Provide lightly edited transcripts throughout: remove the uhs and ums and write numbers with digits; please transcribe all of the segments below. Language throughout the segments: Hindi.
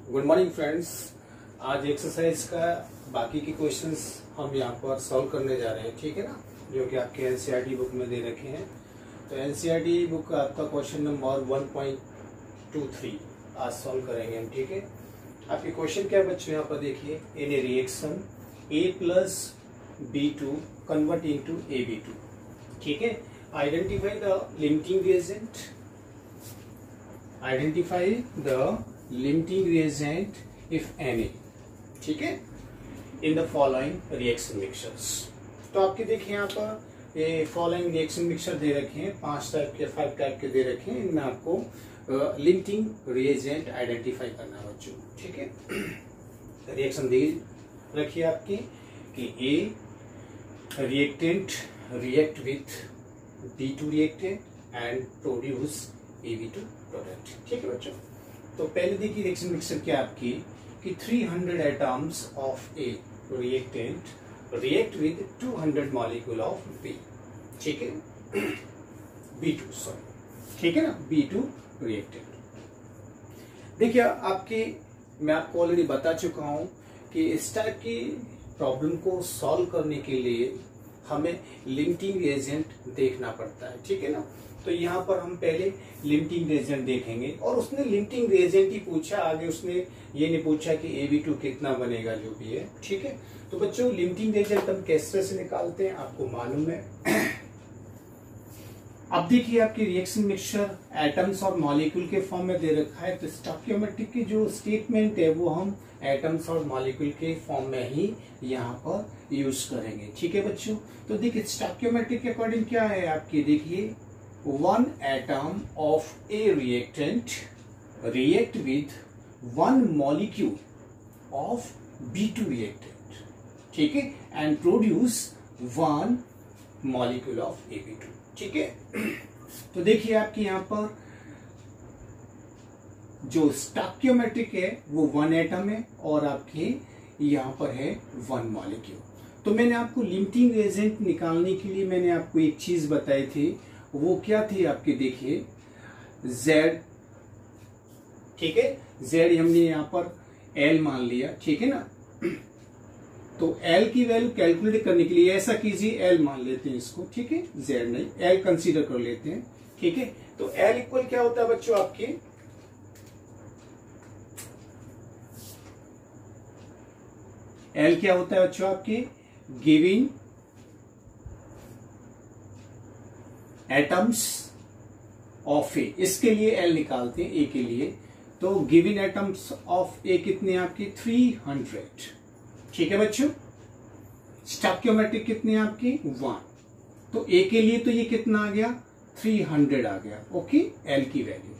Good morning friends. आज एक्सरसाइज का बाकी के क्वेश्चंस हम यहाँ पर सॉल्व करने जा रहे हैं, ठीक है ना, जो कि आपके एनसीईआरटी बुक में दे रखे हैं। तो एनसीईआरटी बुक का आपका क्वेश्चन नंबर 1.23 आज सॉल्व करेंगे हम, ठीक है। आपके क्वेश्चन क्या है बच्चों, यहाँ पर देखिए, in a reaction A+B2 convert into AB2, ठीक है। Identify the limiting reagent, identify the limiting reagent if any, ठीक है, in the following reaction mixtures। तो आपके देखिए यहाँ पर ये फॉलोइंग रिएक्शन मिक्सचर दे रखे हैं, 5 टाइप के 5 टाइप के दे रखे हैं। इनमें आपको लिमिटिंग रिएजेंट आइडेंटिफाई करना है बच्चों, ठीक है। रिएक्शन दे रखिए आपकी कि A reactant react with B2 reactant and produce AB2 product, ठीक है बच्चों। तो पहले देखिए रिएक्शन मिक्सचर क्या आपकी कि 300 atoms of A reactant react with 200 molecule of B, ठीक है, B2 सॉरी, ठीक है ना, B2 रिएक्टेंट। देखिए आपकी, मैं आपको ऑलरेडी बता चुका हूं कि इस टाइप की प्रॉब्लम को सॉल्व करने के लिए हमें लिमिटिंग रिएजेंट देखना पड़ता है, ठीक है ना। तो यहाँ पर हम पहले लिमिटिंग रिएजेंट देखेंगे, और उसने लिमिटिंग रिएजेंट ही पूछा, आगे उसने ये नहीं पूछा कि AB2 कितना बनेगा, जो भी है, ठीक है। तो बच्चों लिमिटिंग रिएजेंट हम किस तरह से निकालते हैं आपको मालूम है। अब देखिए आपकी रिएक्शन मिक्सचर एटम्स और मॉलिक्यूल के फॉर्म में दे रखा है, तो स्टोइकियोमेट्रिक की जो स्टेटमेंट है वो हम एटम्स और मॉलिक्यूल के फॉर्म में ही यहाँ पर यूज करेंगे, ठीक है बच्चों। तो देखिए स्टोइकियोमेट्रिक के अकॉर्डिंग क्या है आपकी, देखिए 1 atom of a reactant react with 1 molecule of B2 reactant, ठीक है, and produce 1 molecule of AB2, ठीक है। तो देखिए आपके यहाँ पर जो स्टोइकियोमेट्रिक है वो 1 एटम है, और आपके यहाँ पर है 1 मॉलिक्यूल। तो मैंने आपको लिमिटिंग रिएजेंट निकालने के लिए मैंने आपको एक चीज बताई थी, वो क्या थी आपके, देखिए Z, ठीक है, Z हमने यहाँ पर L मान लिया, ठीक है ना। तो L की वैल्यू कैलकुलेट करने के लिए ऐसा कीजिए, L मान लेते हैं इसको, ठीक है, Z नहीं, L कंसीडर कर लेते हैं, ठीक है। तो L इक्वल क्या होता है बच्चों आपके, L क्या होता है बच्चों आपके, गिविंग एटम्स ऑफ ए, इसके लिए L निकालते हैं ए के लिए। तो गिवन एटम्स ऑफ ए कितने आपके 300, ठीक है बच्चों। स्टोइकियोमेट्रिक कितने आपके 1, तो ए के लिए तो ये कितना आ गया 300 आ गया, ओके, L की वैल्यू।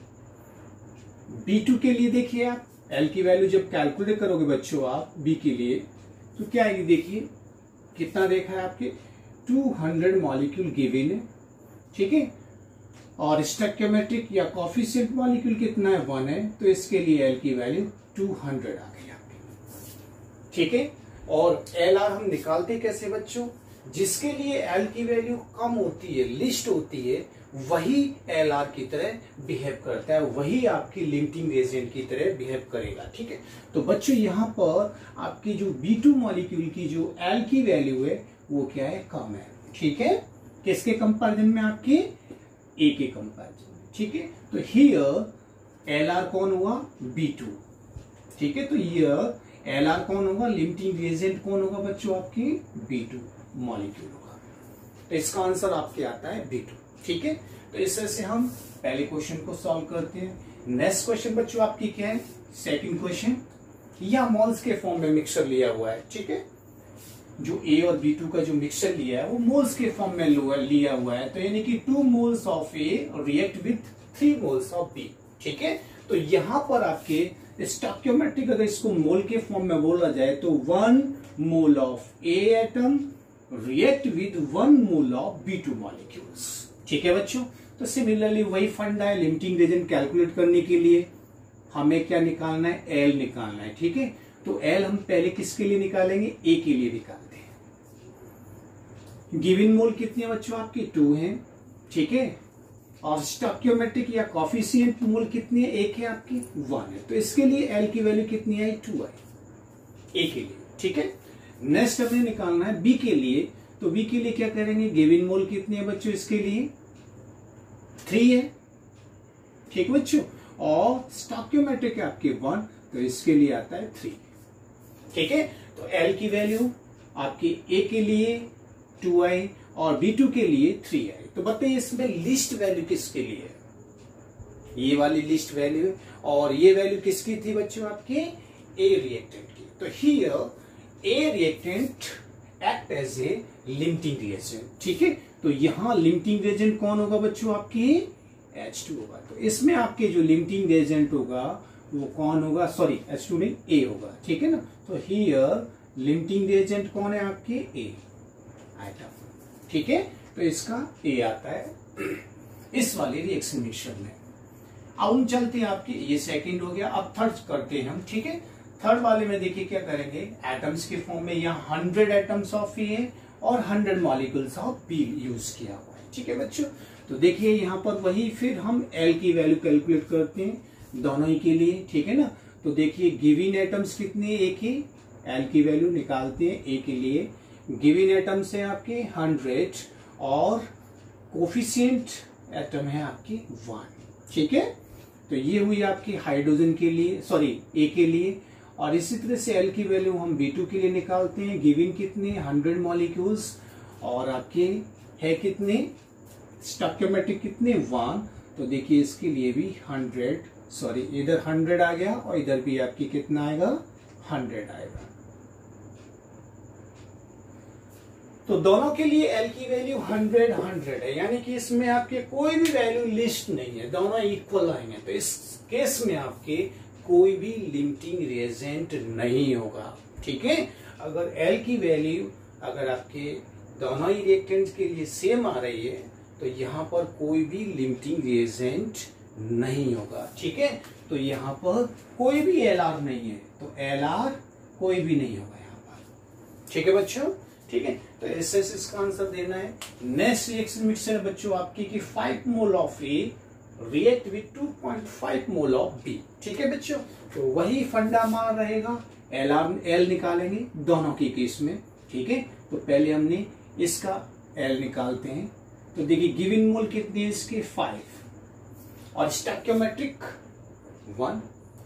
B2 के लिए देखिए आप L की वैल्यू जब कैलकुलेट करोगे बच्चों आप B के लिए, तो क्या आएगी, देखिए कितना देखा है आपके 200 मॉलिक्यूल गिवन है, ठीक है, और स्टोइकियोमेट्रिक या कोएफिशिएंट मॉलिक्यूल कितना है 1 है, तो इसके लिए L की वैल्यू 200 आ गई आपकी, ठीक है। और LR हम निकालते कैसे बच्चों, जिसके लिए L की वैल्यू कम होती है, लिस्ट होती है, वही LR की तरह बिहेव करता है, वही आपकी लिमिटिंग रिएजेंट की तरह बिहेव करेगा, ठीक है। तो बच्चों यहाँ पर आपकी जो B2 मॉलिक्यूल की जो L की वैल्यू है वो क्या है, कम है, ठीक है, किसके कंपैरिजन में, आपके ए के कंपैरिजन में, ठीक है। तो हियर LR कौन हुआ, B2, ठीक है। तो हियर LR कौन होगा, लिमिटिंग रिएजेंट कौन होगा बच्चों आपकी B2 मॉलिक्यूल होगा। तो इसका आंसर आपके आता है B2, ठीक है। तो इस तरह से हम पहले क्वेश्चन को सॉल्व करते हैं। नेक्स्ट क्वेश्चन बच्चों आपकी क्या है, सेकंड क्वेश्चन, या मोल्स के फॉर्म में मिक्सचर लिया हुआ है, ठीक है। जो A और B2 का जो मिक्सचर लिया है वो मोल्स के फॉर्म में लिया हुआ है, तो यानी कि 2 moles of A react with 3 moles of B, ठीक है। तो यहां पर आपके स्टोइकियोमेट्रिक अगर इसको मोल के फॉर्म में बोला जाए तो 1 mole of A atom react with 1 mole of B2 molecules, ठीक है बच्चों। तो सिमिलरली वही फंडा है, लिमिटिंग रिएजेंट कैलकुलेट करने के लिए हमें क्या निकालना है, L निकालना है, ठीक है। तो L हम पहले किसके लिए निकालेंगे, A के लिए निकालते हैं। गिवन मोल कितने बच्चों आपकी 2 हैं, ठीक है। और स्टोइकियोमेट्रिक या कोफिशिएंट मोल कितनी है, एक है आपकी 1 है, तो इसके लिए एल की वैल्यू कितनी आई 2 आई ए के लिए। ठीक है, नेक्स्ट हमें निकालना है बी के लिए, तो बी के लिए क्या करेंगे, गिवन मोल कितनी है बच्चों, इसके लिए 3 है। ठीक है बच्चों, और स्टोइकियोमेट्रिक है आपके 1, तो इसके लिए आता है 3। ठीक है, तो एल की वैल्यू आपकी ए के लिए 2 आई और B2 के लिए 3 आई। तो बताइए इसमें लिस्ट वैल्यू किसके लिए है, ये वाली लिस्ट वैल्यू, और ये वैल्यू किसकी थी बच्चों, आपके ए रिएक्टेंट की। तो here A reactant act as a limiting reagent. ठीक है, तो यहां लिमिटिंग रिएजेंट कौन होगा बच्चों, आपकी H2 होगा। तो इसमें आपके जो लिमिटिंग रिएजेंट होगा वो कौन होगा, सॉरी H2 नहीं ए होगा। ठीक है ना, तो हियर लिमिटिंग रिएजेंट कौन है, आपके ए आइटम। ठीक है, तो इसका ए आता है इस वाले रिएक्शन मिक्सचर में। अब हम चलते हैं आपके, ये सेकंड हो गया, अब थर्ड करते हैं हम। ठीक है, थर्ड वाले में देखिए क्या करेंगे, एटम्स के फॉर्म में यहाँ 100 एटम्स ऑफ ए और 100 मॉलिक्यूल्स ऑफ बी यूज किया हुआ है। ठीक है बच्चों, तो देखिए यहाँ पर वही फिर हम एल की वैल्यू कैलकुलेट करते हैं दोनों ही के लिए। ठीक है ना, तो देखिए गिवन एटम्स कितने, एक ही, एल की वैल्यू निकालते हैं ए के लिए। गिवन एटम्स है आपके 100 और कोफिशिएंट एटम है आपकी 1। ठीक है, तो ये हुई आपकी हाइड्रोजन के लिए, सॉरी ए के लिए। और इसी तरह से एल की वैल्यू हम B2 के लिए निकालते हैं। गिवन कितने 100 मॉलिक्यूल्स और आपके है कितने स्टोइकियोमेट्रिक कितने 1। तो देखिए इसके लिए भी 100, सॉरी इधर 100 आ गया और इधर भी आपकी कितना आएगा 100 आएगा। तो दोनों के लिए एल की वैल्यू 100 है, यानी कि इसमें आपके कोई भी वैल्यू लिस्ट नहीं है, दोनों इक्वल आएंगे। तो इस केस में आपके कोई भी लिमिटिंग रिएजेंट नहीं होगा। ठीक है, अगर एल की वैल्यू अगर आपके दोनों ही रिएक्टेंट्स के लिए सेम आ रही है तो यहाँ पर कोई भी लिमिटिंग रिएजेंट नहीं होगा। ठीक है, तो यहाँ पर कोई भी एलआर नहीं है, तो एलआर कोई भी नहीं होगा यहाँ पर। ठीक है बच्चों, ठीक है, तो ऐसे इसका आंसर देना है। नेक्स्ट रिएक्शन मिक्सचर है बच्चों आपकी कि 5 mole of A react with 2.5 mole of B. ठीक है बच्चों, तो वही फंडा मार रहेगा, एल निकालेंगे दोनों की केस में। ठीक है, तो पहले हमने इसका एल निकालते हैं। तो देखिए गिवन मोल कितनी है इसकी 5 और स्टोइकियोमेट्रिक 1।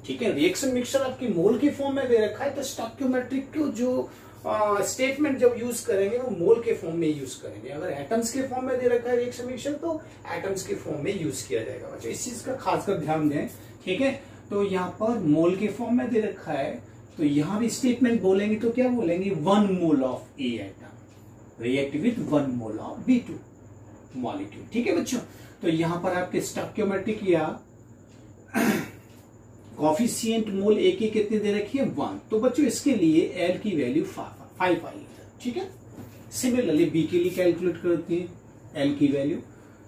ठीक है, रिएक्शन मिक्सचर आपकी मोल के फॉर्म में दे रखा है, तो स्टोइकियोमेट्रिक को जो स्टेटमेंट जब यूज करेंगे वो मोल के फॉर्म में यूज करेंगे। अगर एटम्स के फॉर्म में दे रखा है रिएक्शन मिक्सचर तो एटम्स के फॉर्म में यूज किया जाएगा बच्चों, इस चीज का खासकर ध्यान दें। ठीक है, तो यहाँ पर मोल के फॉर्म में दे रखा है, तो यहाँ भी स्टेटमेंट बोलेंगे तो क्या बोलेंगे 1 मोल of A atom react with 1 mole of B2 molecule. ठीक है बच्चों, तो यहाँ पर आपके स्टोइकियोमेट्रिक या कोफिशिएंट मोल ए की कितने दे रखी है 1। तो बच्चों इसके लिए एल की वैल्यू 5 आई है। ठीक है, सिमिलरली बी के लिए कैलकुलेट करते हैं एल की वैल्यू।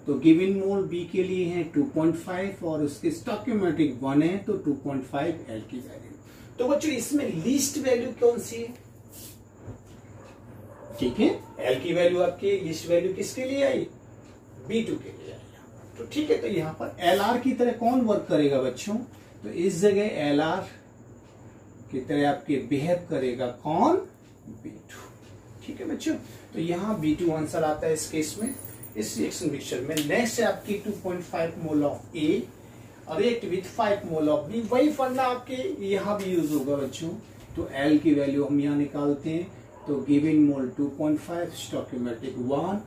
तो गिवन मोल बी के लिए है 2.5 और उसके स्टोइकियोमेट्रिक 1 है, तो 2.5 एल की वैल्यू। तो बच्चों इसमें लीस्ट वैल्यू कौन सी है, ठीक है, एल की वैल्यू आपकी लीस्ट वैल्यू किसके लिए आई, B2 के लिए आई। तो ठीक है, तो यहाँ पर एलआर की तरह कौन वर्क करेगा बच्चों, तो इस जगह एलआर की तरह आपके बिहेव करेगा कौन, B2। ठीक है बच्चों, तो यहाँ B2 आंसर आता है इस केस में, इस रिएक्शन मिक्सचर में। नेक्स्ट है आपकी 2.5 mole of A react with 5 mole of B. वही फंडा आपके यहाँ भी यूज होगा बच्चों। तो एल की वैल्यू हम यहाँ निकालते हैं, तो गिवन मोल 2.5 स्टोइकियोमेट्रिक 1,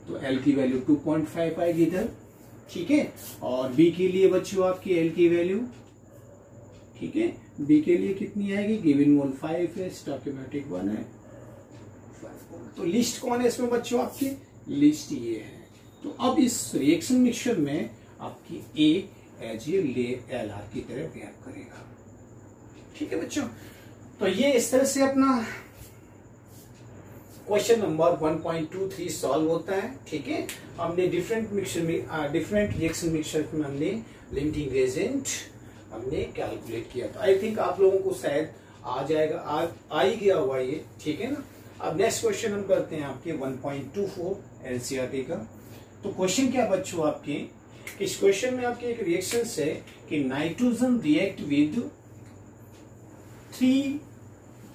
तो एल की वैल्यू 2.5 आएगी इधर। ठीक है, और बी के लिए बच्चों आपकी एल की वैल्यू, ठीक है, बी के लिए कितनी आएगी, गिवन मोल 5 है, स्टोइकियोमेट्रिक 1 है, 5 मोल। तो लिस्ट कौन है इसमें बच्चों, आपकी लिस्ट ये है। तो अब इस रिएक्शन मिक्सचर में आपकी ए एज ए एल आर की तरह बिहेव करेगा। ठीक है बच्चों, तो ये इस तरह से अपना क्वेश्चन नंबर 1.23 सॉल्व होता है। ठीक है, हमने डिफरेंट मिक्सचर में डिफरेंट रिएक्शन मिक्सचर में हमने लिमिटिंग रिएजेंट हमने कैलकुलेट किया। तो आई थिंक आप लोगों को शायद आ जाएगा, आ ही गया हुआ ये। ठीक है ना, अब नेक्स्ट क्वेश्चन हम करते हैं आपके 1.24 एनसीईआरटी का। तो क्वेश्चन क्या बच्चों आपके इस क्वेश्चन में आपके एक रिएक्शन है कि nitrogen react with 3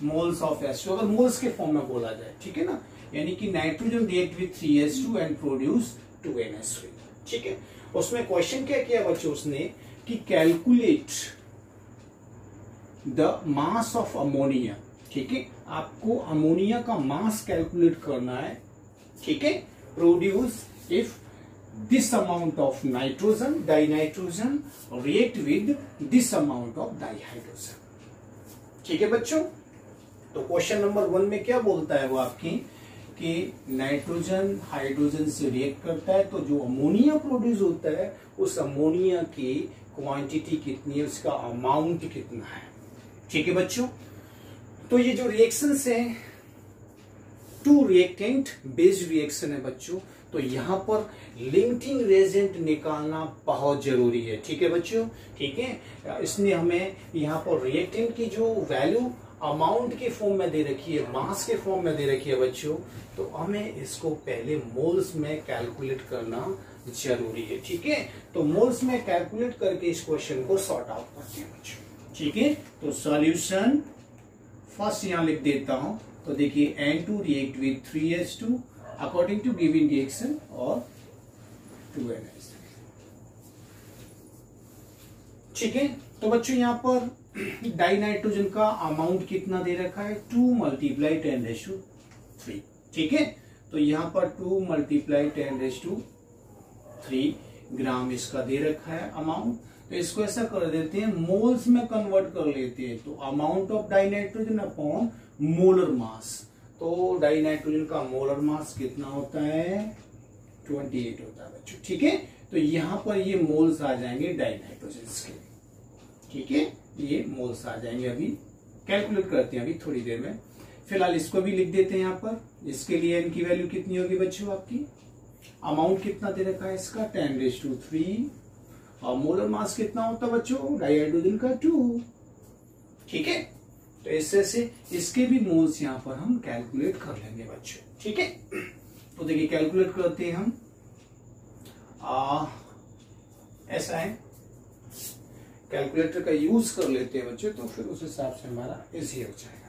moles of H2, अगर मोल्स के फॉर्म में बोला जाए, ठीक है ना, यानी कि nitrogen react with 3H2 and produce 2NH3, ठीक है। उसमें क्वेश्चन क्या किया बच्चों उसने कि calculate the mass of ammonia, ठीक है, आपको अमोनिया का मास कैलकुलेट करना है, ठीक है, produce if this amount of nitrogen, dinitrogen react with this amount of dihydrogen, ठीक है बच्चों। तो क्वेश्चन नंबर 1 में क्या बोलता है वो आपकी कि नाइट्रोजन हाइड्रोजन से रिएक्ट करता है, तो जो अमोनिया प्रोड्यूस होता है उस अमोनिया की क्वांटिटी कितनी है, उसका अमाउंट कितना है, ठीक है बच्चों। तो ये जो रिएक्शंस है 2 रिएक्टेंट बेस्ड रिएक्शन है बच्चों, तो यहां पर लिमिटिंग रेजेंट निकालना बहुत जरूरी है, ठीक है बच्चों, ठीक है। इसलिए हमें यहाँ पर रिएक्टेंट की जो वैल्यू अमाउंट के फॉर्म में दे रखी है, मास के फॉर्म में दे रखी है बच्चों, तो हमें इसको पहले मोल्स में कैलकुलेट करना जरूरी है, ठीक है। तो मोल्स में कैलकुलेट करके इस क्वेश्चन को सॉर्ट आउट करते हैं बच्चों, ठीक है। तो सॉल्यूशन फर्स्ट यहां लिख देता हूं, तो देखिए N2 react with 3H2 according to given reaction और 2NH3, ठीक है। तो बच्चों यहां पर डाइनाइट्रोजन का अमाउंट कितना दे रखा है 2 × 10⁻3, ठीक है। तो यहां पर 2 × 10⁻3 ग्राम इसका दे रखा है अमाउंट। तो इसको ऐसा कर देते हैं, मोल्स में कन्वर्ट कर लेते हैं, तो amount of dinitrogen upon molar mass, तो डाइनाइट्रोजन का मोलर मास कितना होता है 28 होता है बच्चों, ठीक है। तो यहां पर ये मोल्स आ जाएंगे डाइनाइट्रोजन के, ठीक है, ये मोल्स आ जाएंगे। अभी कैलकुलेट करते हैं अभी थोड़ी देर में, फिलहाल इसको भी लिख देते हैं यहाँ पर। इसके लिए n की वैल्यू कितनी होगी बच्चों आपकी, अमाउंट कितना दे रखा है इसका 10⁻3, और मोलर मास कितना होता है बच्चों डाइहाइड्रोजन का 2, ठीक है। तो इससे से इसके भी मोल्स यहां पर हम कैलकुलेट कर लेंगे बच्चों, ठीक है। तो देखिए कैलकुलेट करते हैं हम, ऐसा है, कैलकुलेटर का यूज कर लेते हैं बच्चों, तो फिर उस हिसाब से हमारा इजी हो जाएगा।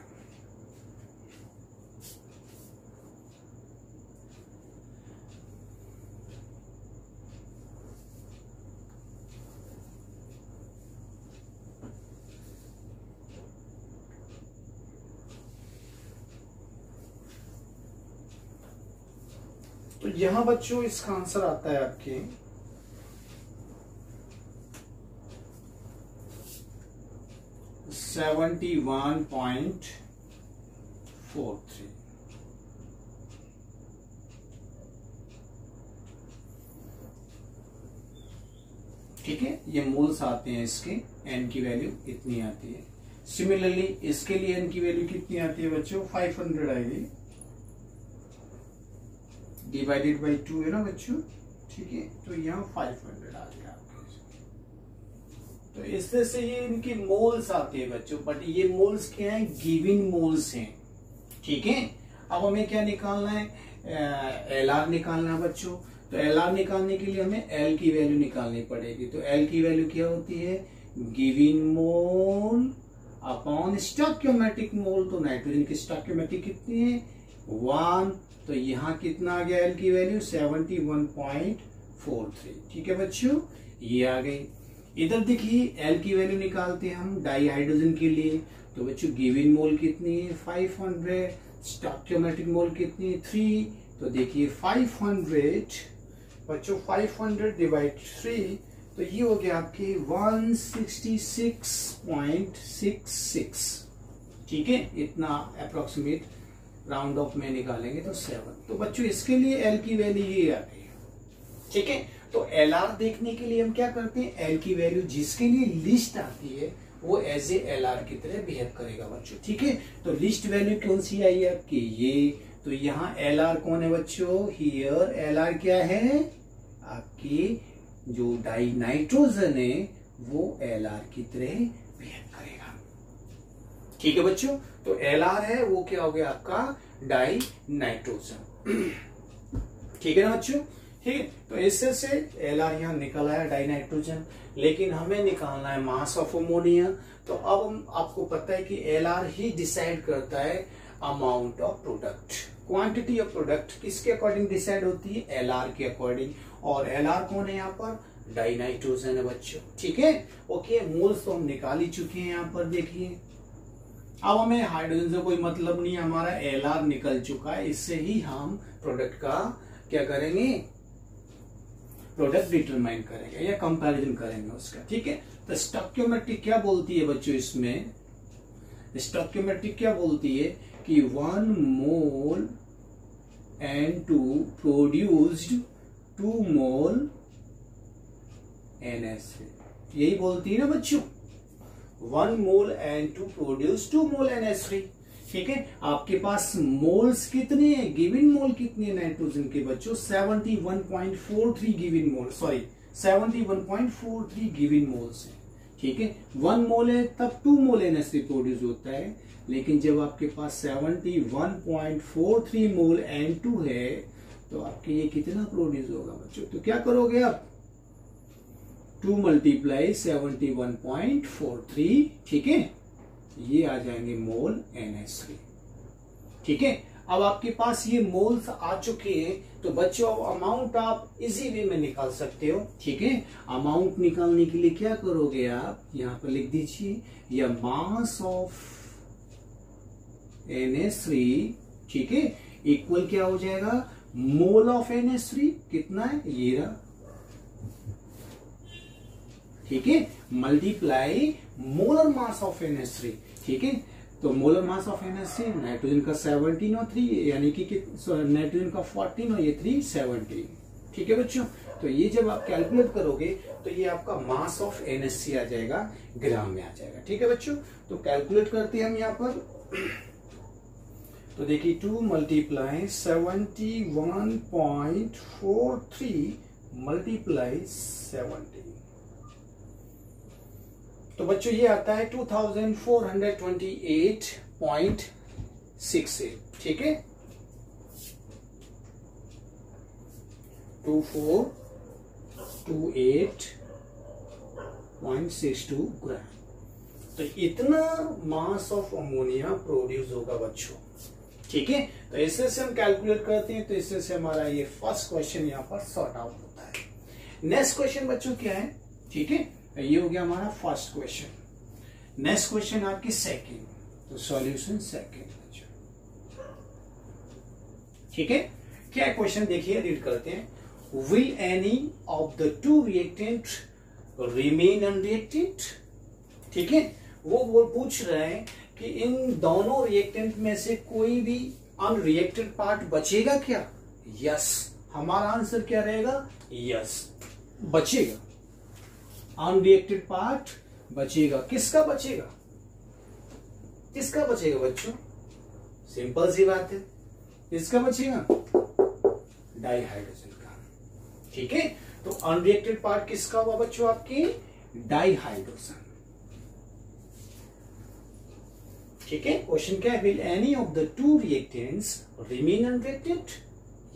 तो यहां बच्चों इसका आंसर आता है आपके 71.43, ठीक है। ये मोल्स आते हैं इसके, n की वैल्यू इतनी आती है। सिमिलरली इसके लिए n की वैल्यू कितनी आती है बच्चों 500 आएगी, डिवाइडेड बाई 2 है ना बच्चों, ठीक है। तो यहाँ 500 आ गया आपके। तो इस तरह से ये इनकी मोल्स आते हैं बच्चों, बट ये मोल्स क्या है गिवन मोल्स हैं, ठीक है। अब हमें क्या निकालना है LR निकालना है बच्चों। तो LR निकालने के लिए हमें L की वैल्यू निकालनी पड़ेगी। तो L की वैल्यू क्या होती है गिवन मोल अपॉन स्टोइकियोमेट्रिक मोल। तो नाइट्रोजन की स्टोइकियोमेट्रिक कितनी है 1, तो यहाँ कितना आ गया L की वैल्यू 71.43, ठीक है बच्चों, ये आ गई। इधर देखिए L की वैल्यू निकालते हैं हम डाइहाइड्रोजन के लिए। तो बच्चों गिवन मोल कितनी है 500, स्टोइकियोमेट्रिक मोल कितनी है 3। तो देखिए 500 बच्चों 500 डिवाइड 3, तो ये हो गया आपके 166.66, ठीक है। इतना अप्रोक्सीमेट राउंड ऑफ में निकालेंगे तो 7। तो बच्चों इसके लिए L की वैल्यू ये आ गई, ठीक है। तो LR देखने के लिए हम क्या करते हैं L की वैल्यू जिसके लिए लिस्ट आती है वो एज ए LR की तरह बिहेव करेगा बच्चों, ठीक है। तो लिस्ट वैल्यू कौन सी आई है आपकी ये, तो यहाँ LR कौन है बच्चों, हियर LR क्या है आपकी जो डाई नाइट्रोजन है वो LR की तरह बिहेव करेगा, ठीक है बच्चों। तो LR है वो क्या हो गया आपका डाई नाइट्रोजन, ठीक है ना बच्चों। ठीक है। तो इससे से Lr यहाँ निकल आया डाइनाइट्रोजन, लेकिन हमें निकालना है मास ऑफ अमोनिया। तो अब हम आपको पता है कि Lr ही डिसाइड करता है amount of product. Quantity of product किसके अकॉर्डिंग डिसाइड होती है? Lr के अकॉर्डिंग। और Lr कौन है यहाँ पर? डाइनाइट्रोजन है बच्चों, ठीक है। ओके, मोल्स तो हम निकाल ही चुके हैं यहाँ पर, देखिए। अब हमें हाइड्रोजन से कोई मतलब नहीं, हमारा Lr निकल चुका है, इससे ही हम प्रोडक्ट का क्या करेंगे? प्रोडक्ट डिटरमाइन करेंगे या कंपैरिजन करेंगे उसका, ठीक है। तो स्टोइकियोमेट्रिक क्या बोलती है बच्चों? इसमें स्टोइकियोमेट्रिक क्या बोलती है कि 1 मोल N2 प्रोड्यूस्ड 2 मोल NH3, यही बोलती है ना बच्चों। 1 मोल N2 प्रोड्यूस 2 मोल NH3, ठीक है। आपके पास मोल्स कितने हैं? गिवन मोल कितने नाइट्रोजन के बच्चों? 71.43 गिवन मोल, सॉरी 71.43 गिवन मोल्स है, ठीक है। 1 मोल है तब 2 मोल NH3 प्रोड्यूस होता है, लेकिन जब आपके पास 71.43 मोल N2 है तो आपके ये कितना प्रोड्यूस होगा बच्चों? तो क्या करोगे आप? 2 मल्टीप्लाई 71.43, ठीक है, ये आ जाएंगे मोल NH3, ठीक है। अब आपके पास ये मोल्स आ चुके हैं, तो बच्चों अमाउंट आप इजी वे में निकाल सकते हो, ठीक है। अमाउंट निकालने के लिए क्या करोगे आप? यहां पर लिख दीजिए, या मास ऑफ NH3, ठीक है, इक्वल क्या हो जाएगा? मोल ऑफ NH3 कितना है? ये रहा, ठीक है, multiply molar mass of NH3, ठीक है। तो molar mass of NH3 nitrogen का 17 और 3, यानी कि नाइट्रोजन का 14 और ये 3 17, ठीक है बच्चों। तो ये जब आप कैलकुलेट करोगे तो ये आपका मास ऑफ NH3 आ जाएगा, ग्राम में आ जाएगा, ठीक है बच्चों। तो कैलकुलेट करते हैं हम यहाँ पर। तो देखिए 2 मल्टीप्लाई 71.43 मल्टीप्लाई 70, तो बच्चों ये आता है 2428.68, ठीक है, 2428.62 ग्राम। तो इतना मास ऑफ अमोनिया प्रोड्यूस होगा बच्चों, ठीक है। तो इससे से हम कैलकुलेट करते हैं, तो इससे से हमारा ये फर्स्ट क्वेश्चन यहाँ पर सॉर्ट आउट होता है। नेक्स्ट क्वेश्चन बच्चों क्या है? ठीक है, ये हो गया हमारा फर्स्ट क्वेश्चन। नेक्स्ट क्वेश्चन आपकी सेकंड, तो सॉल्यूशन सेकंड, ठीक है। क्या क्वेश्चन देखिए, रीड करते हैं। Will any of the two reactant remain unreacted, ठीक है। वो पूछ रहे हैं कि इन दोनों रिएक्टेंट में से कोई भी अनरिएक्टेड पार्ट बचेगा क्या? यस, हमारा आंसर क्या रहेगा? यस, बचेगा, अनरिएक्टेड पार्ट बचेगा। किसका बचेगा? किसका बचेगा बच्चों? सिंपल सी बात है, किसका बचेगा? डाइहाइड्रोजन का, ठीक है। तो अनरिएक्टेड पार्ट किसका हुआ बच्चों? आपकी डाइहाइड्रोजन, ठीक है। क्वेश्चन क्या है? Will any of the two reactants remain unreacted?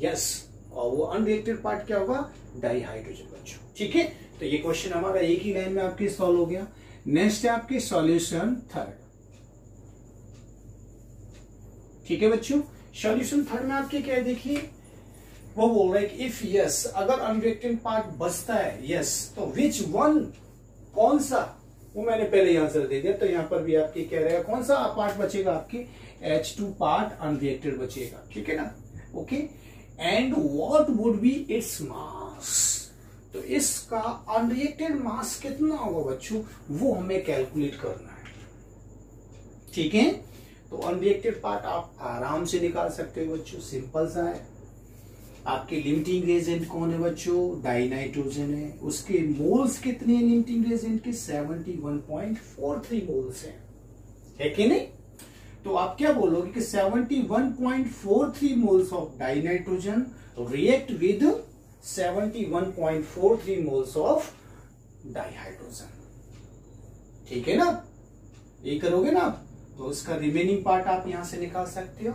Yes, और वो अनरिएक्टेड पार्ट क्या होगा? डाइहाइड्रोजन बच्चों, ठीक है। तो ये क्वेश्चन हमारा एक ही लाइन में आपके सॉल्व हो गया। नेक्स्ट है आपके सॉल्यूशन थर्ड, ठीक है बच्चों। सॉल्यूशन थर्ड में आपके क्या है? देखिए वो बोल रहा है कि इफ यस, अगर अनरिएक्टेड पार्ट बचता है, यस, तो विच वन, कौन सा? वो मैंने पहले आंसर दे दिया, तो यहां पर भी आपके क्या रहेगा? कौन सा पार्ट बचेगा? आपके H2 पार्ट अनरिएक्टेड बचेगा, ठीक है ना। Okay, and what would be its mass? तो इसका अनरिएक्टेड मास कितना होगा बच्चों? वो हमें कैलकुलेट करना है, ठीक है। तो अनरिएक्टेड पार्ट आप आराम से निकाल सकते हो बच्चों, सिंपल सा है। आपके लिमिटिंग रेजेंट कौन है बच्चों? डाइनाइट्रोजन है। उसके मोल्स कितने हैं लिमिटिंग रेजेंट के? 71.43 मोल्स है कि नहीं? तो आप क्या बोलोगे कि 71.43 moles of dinitrogen react with 71.43 moles of dihydrogen, ठीक है ना। ये करोगे ना, तो उसका रिमेनिंग पार्ट आप यहां से निकाल सकते हो।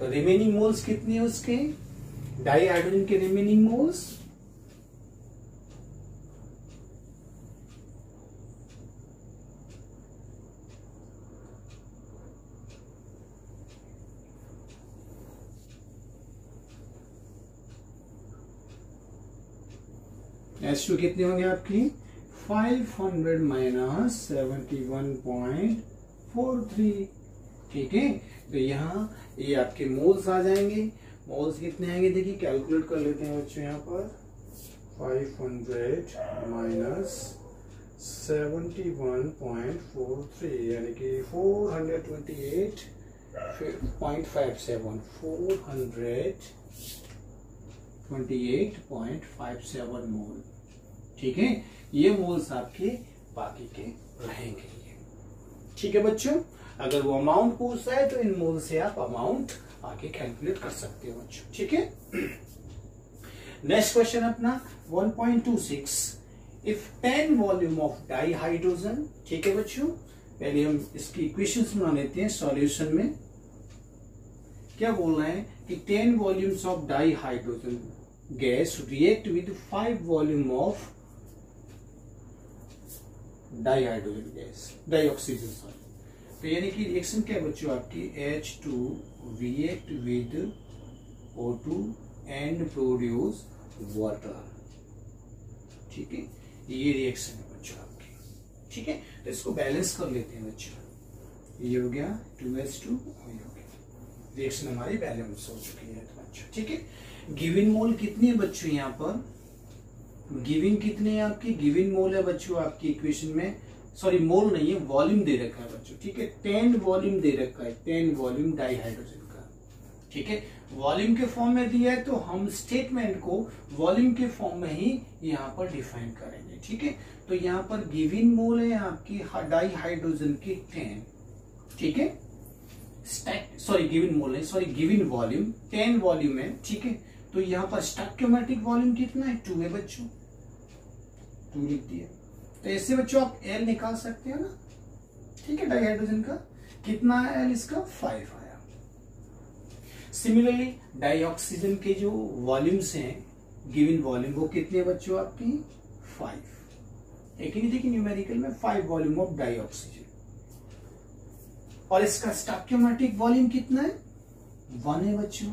तो रिमेनिंग मोल्स कितने हैं उसके? डाइहाइड्रोजन के रिमेनिंग मोल्स H2 कितने होंगे आपकी 500 माइनस 71.43। ठीक है, तो यहाँ ये आपके मोल्स आ जाएंगे। मोल्स कितने आएंगे देखिए कैलकुलेट कर लेते हैं बच्चों। यहाँ पर 500 माइनस 71.43 यानी कि 428.57 428.57 मोल। ठीक है, ये मोल्स आपके बाकी के रहेंगे। ठीक है बच्चों, अगर वो अमाउंट पूछता है तो इन मोल से आप अमाउंट आगे कैलकुलेट कर सकते हो बच्चों। ठीक है, नेक्स्ट क्वेश्चन अपना 1.26 if 10 volume of di hydrogen. ठीक है बच्चों, पहले हम इसकी इक्वेशंस बना लेते हैं। सॉल्यूशन में क्या बोल रहे हैं कि 10 volumes of dihydrogen gas react with 5 volume of dihydrogen gas, dioxygen sorry. तो यानी कि रिएक्शन क्या बच्चों आपकी H2 react with O2 and produce water. ठीक है, ये रिएक्शन है बच्चों आपकी। ठीक है, तो इसको बैलेंस कर लेते हैं बच्चों। ये हो गया 2H2 और ये हो गया, रिएक्शन हमारी बैलेंस हो चुकी है बच्चों। ठीक है, गिवन मोल कितनी है बच्चों यहाँ पर, गिवन कितने हैं आपकी, गिवन मोल है बच्चों आपकी इक्वेशन में, सॉरी मोल नहीं है, वॉल्यूम दे रखा है बच्चों। ठीक है, 10 वॉल्यूम दे रखा है, 10 वॉल्यूम डाई हाइड्रोजन का। ठीक है, वॉल्यूम के फॉर्म में दिया है तो हम स्टेटमेंट को वॉल्यूम के फॉर्म में ही यहाँ पर डिफाइन करेंगे। ठीक है, तो यहाँ पर गिवन मोल है आपकी डाई हाइड्रोजन की 10। ठीक है, सॉरी गिवन मोल नहीं, सॉरी गिवन वॉल्यूम 10 वॉल्यूम है। ठीक है, तो यहाँ पर स्टोइकियोमेट्रिक वॉल्यूम कितना है 2 है बच्चों, 2 लिख दिया। तो ऐसे बच्चों आप L निकाल सकते हैं ना। ठीक है, डाई हाइड्रोजन का कितना है L, इसका 5 आया। सिमिलरली डाई ऑक्सीजन के जो वॉल्यूम्स हैं गिवन वॉल्यूम वो कितने बच्चों आपकी 5। एक ही देखिए न्यूमेरिकल में 5 वॉल्यूम ऑफ डाई ऑक्सीजन, और इसका स्टोइकियोमेट्रिक वॉल्यूम कितना है 1 है बच्चों।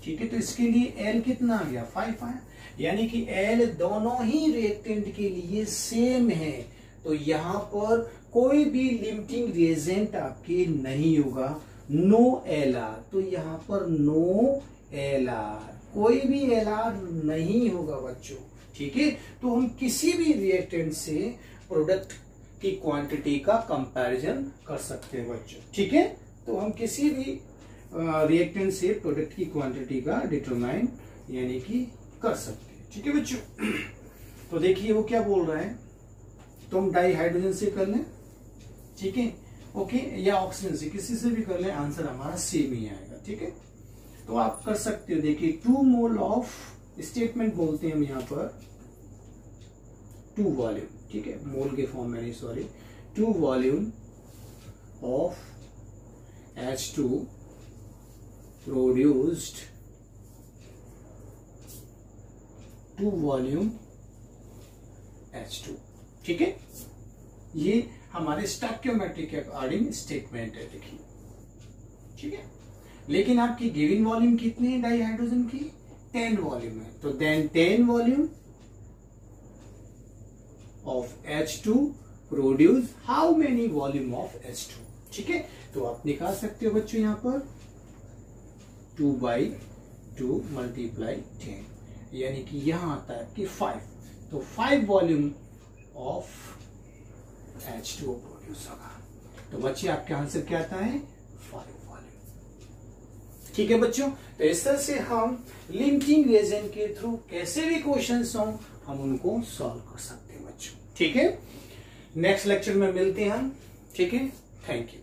ठीक है, तो इसके लिए L कितना आ गया 5 आया, यानी कि L दोनों ही रिएक्टेंट के लिए सेम है। तो यहाँ पर कोई भी लिमिटिंग रिएजेंट आपके नहीं होगा, नो LR। तो यहाँ पर नो LR, कोई भी LR नहीं होगा बच्चों। ठीक है, तो हम किसी भी रिएक्टेंट से प्रोडक्ट की क्वांटिटी का कंपैरिजन कर सकते हैं बच्चों। ठीक है, तो हम किसी भी रिएक्टेंट से प्रोडक्ट की क्वांटिटी का डिटरमाइन यानी कि कर सकते हैं। ठीक है बच्चों, तो देखिए वो क्या बोल रहा है, तो हम डाई हाइड्रोजन से कर लें। ठीक है, ओके, या ऑक्सीजन से, किसी से भी कर लें, आंसर हमारा सेम ही आएगा। ठीक है, तो आप कर सकते हो। देखिए 2 मोल ऑफ स्टेटमेंट बोलते हैं हम यहाँ पर 2 वॉल्यूम। ठीक है, मोल के फॉर्म में नहीं, sorry, 2 volume of H2 produced 2 volume H2। ठीक है, ये हमारे स्टोइकियोमेट्रिक के अकॉर्डिंग स्टेटमेंट है। देखिए ठीक है, लेकिन आपकी गिवन वॉल्यूम कितनी है डाई हाइड्रोजन की 10 वॉल्यूम है, तो then 10 volume of H2 produce how many volume of H2। ठीक है, तो आप निकाल सकते हो बच्चों यहां पर 2/2 मल्टीप्लाई 10, यानी कि यहां आता है कि 5, तो 5 वॉल्यूम ऑफ H2 प्रोड्यूस होगा। तो बच्चे आपके आंसर क्या आता है 5 वॉल्यूम। ठीक है बच्चों, तो इस तरह से हम लिमिटिंग रिएजेंट के थ्रू कैसे भी क्वेश्चंस हो हम उनको सॉल्व कर सकते हैं बच्चों। ठीक है, नेक्स्ट लेक्चर में मिलते हैं हम। ठीक है, थैंक यू।